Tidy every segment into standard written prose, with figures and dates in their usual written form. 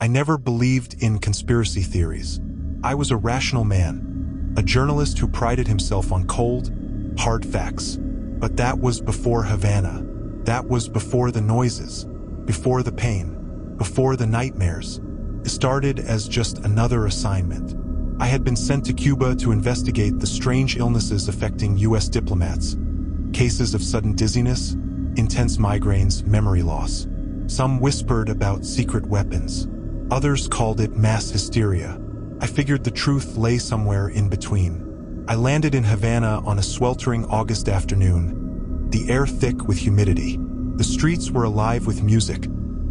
I never believed in conspiracy theories. I was a rational man, a journalist who prided himself on cold, hard facts. But that was before Havana. That was before the noises, before the pain, before the nightmares. It started as just another assignment. I had been sent to Cuba to investigate the strange illnesses affecting U.S. diplomats. Cases of sudden dizziness, intense migraines, memory loss. Some whispered about secret weapons. Others called it mass hysteria. I figured the truth lay somewhere in between. I landed in Havana on a sweltering August afternoon, the air thick with humidity. The streets were alive with music,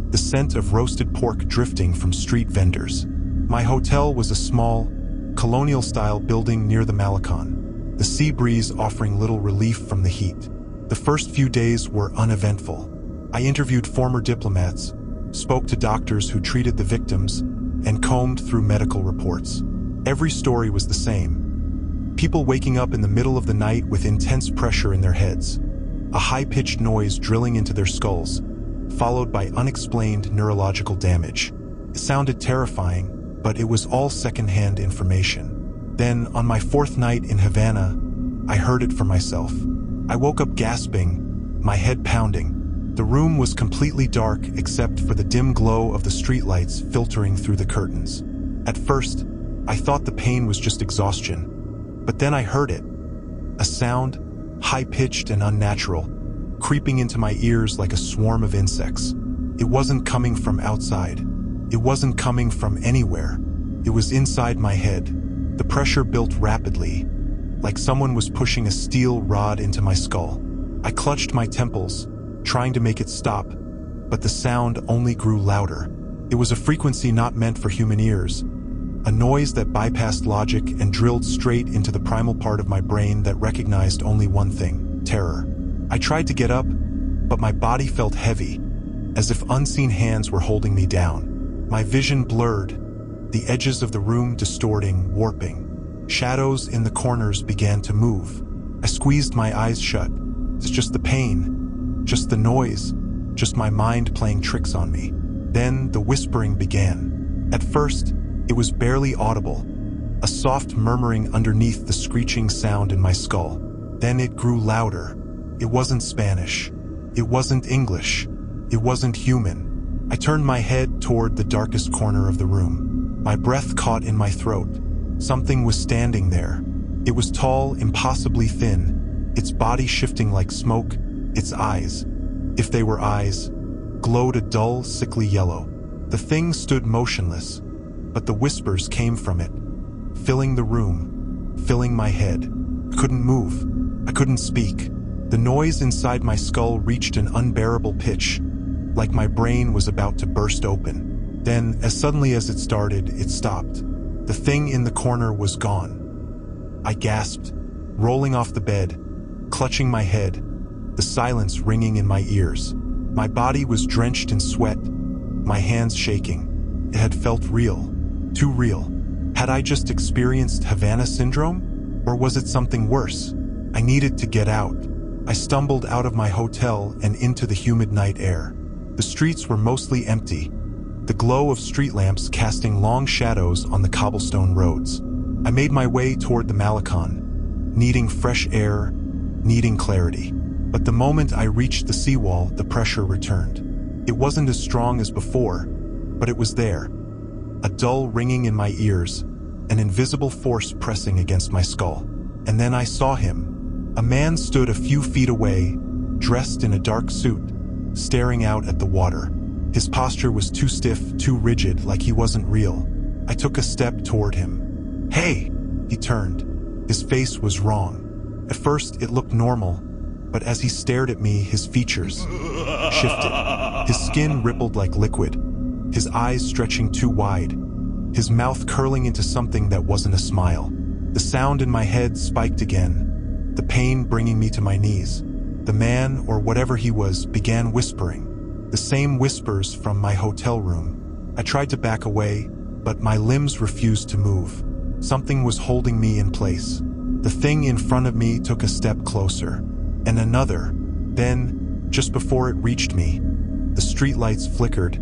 the scent of roasted pork drifting from street vendors. My hotel was a small, colonial-style building near the Malecon, the sea breeze offering little relief from the heat. The first few days were uneventful. I interviewed former diplomats, spoke to doctors who treated the victims, and combed through medical reports. Every story was the same. People waking up in the middle of the night with intense pressure in their heads, a high-pitched noise drilling into their skulls, followed by unexplained neurological damage. It sounded terrifying, but it was all second-hand information. Then, on my fourth night in Havana, I heard it for myself. I woke up gasping, my head pounding. The room was completely dark except for the dim glow of the streetlights filtering through the curtains. At first, I thought the pain was just exhaustion, but then I heard it. A sound, high-pitched and unnatural, creeping into my ears like a swarm of insects. It wasn't coming from outside. It wasn't coming from anywhere. It was inside my head. The pressure built rapidly, like someone was pushing a steel rod into my skull. I clutched my temples, trying to make it stop, but the sound only grew louder. It was a frequency not meant for human ears, a noise that bypassed logic and drilled straight into the primal part of my brain that recognized only one thing: terror. I tried to get up, but my body felt heavy, as if unseen hands were holding me down. My vision blurred, the edges of the room distorting, warping. Shadows in the corners began to move. I squeezed my eyes shut. It's just the pain, just the noise, just my mind playing tricks on me. Then the whispering began. At first, it was barely audible, a soft murmuring underneath the screeching sound in my skull. Then it grew louder. It wasn't Spanish. It wasn't English. It wasn't human. I turned my head toward the darkest corner of the room. My breath caught in my throat. Something was standing there. It was tall, impossibly thin, its body shifting like smoke, its eyes, if they were eyes, glowed a dull, sickly yellow. The thing stood motionless, but the whispers came from it, filling the room, filling my head. I couldn't move. I couldn't speak. The noise inside my skull reached an unbearable pitch, like my brain was about to burst open. Then, as suddenly as it started, it stopped. The thing in the corner was gone. I gasped, rolling off the bed, clutching my head, the silence ringing in my ears. My body was drenched in sweat, my hands shaking. It had felt real, too real. Had I just experienced Havana Syndrome? Or was it something worse? I needed to get out. I stumbled out of my hotel and into the humid night air. The streets were mostly empty, the glow of street lamps casting long shadows on the cobblestone roads. I made my way toward the Malecon, needing fresh air, needing clarity. But the moment I reached the seawall, the pressure returned. It wasn't as strong as before, but it was there. A dull ringing in my ears, an invisible force pressing against my skull. And then I saw him. A man stood a few feet away, dressed in a dark suit, staring out at the water. His posture was too stiff, too rigid, like he wasn't real. I took a step toward him. "Hey!" He turned. His face was wrong. At first, it looked normal, but as he stared at me, his features shifted. His skin rippled like liquid, his eyes stretching too wide, his mouth curling into something that wasn't a smile. The sound in my head spiked again, the pain bringing me to my knees. The man, or whatever he was, began whispering, the same whispers from my hotel room. I tried to back away, but my limbs refused to move. Something was holding me in place. The thing in front of me took a step closer, and another. Then, just before it reached me, the streetlights flickered,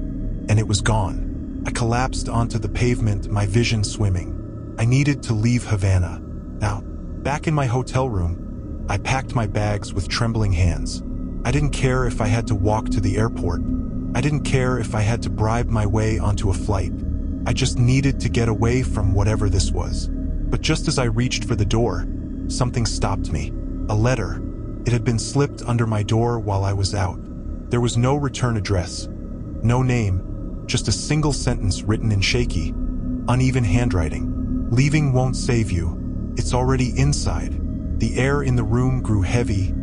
and it was gone. I collapsed onto the pavement, my vision swimming. I needed to leave Havana. Now, back in my hotel room, I packed my bags with trembling hands. I didn't care if I had to walk to the airport. I didn't care if I had to bribe my way onto a flight. I just needed to get away from whatever this was. But just as I reached for the door, something stopped me. A letter. It had been slipped under my door while I was out. There was no return address, no name, just a single sentence written in shaky, uneven handwriting. Leaving won't save you. It's already inside. The air in the room grew heavy,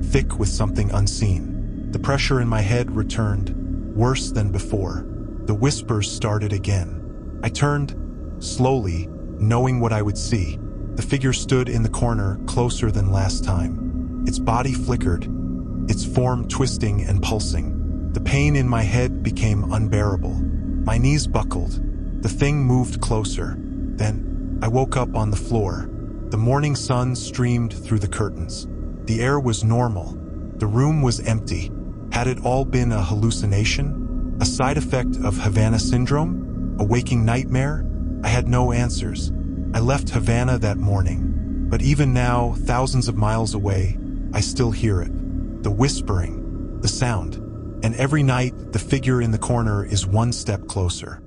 thick with something unseen. The pressure in my head returned, worse than before. The whispers started again. I turned, slowly, knowing what I would see. The figure stood in the corner, closer than last time. Its body flickered, its form twisting and pulsing. The pain in my head became unbearable. My knees buckled. The thing moved closer. Then, I woke up on the floor. The morning sun streamed through the curtains. The air was normal. The room was empty. Had it all been a hallucination? A side effect of Havana Syndrome? A waking nightmare? I had no answers. I left Havana that morning. But even now, thousands of miles away, I still hear it. The whispering, the sound. And every night, the figure in the corner is one step closer.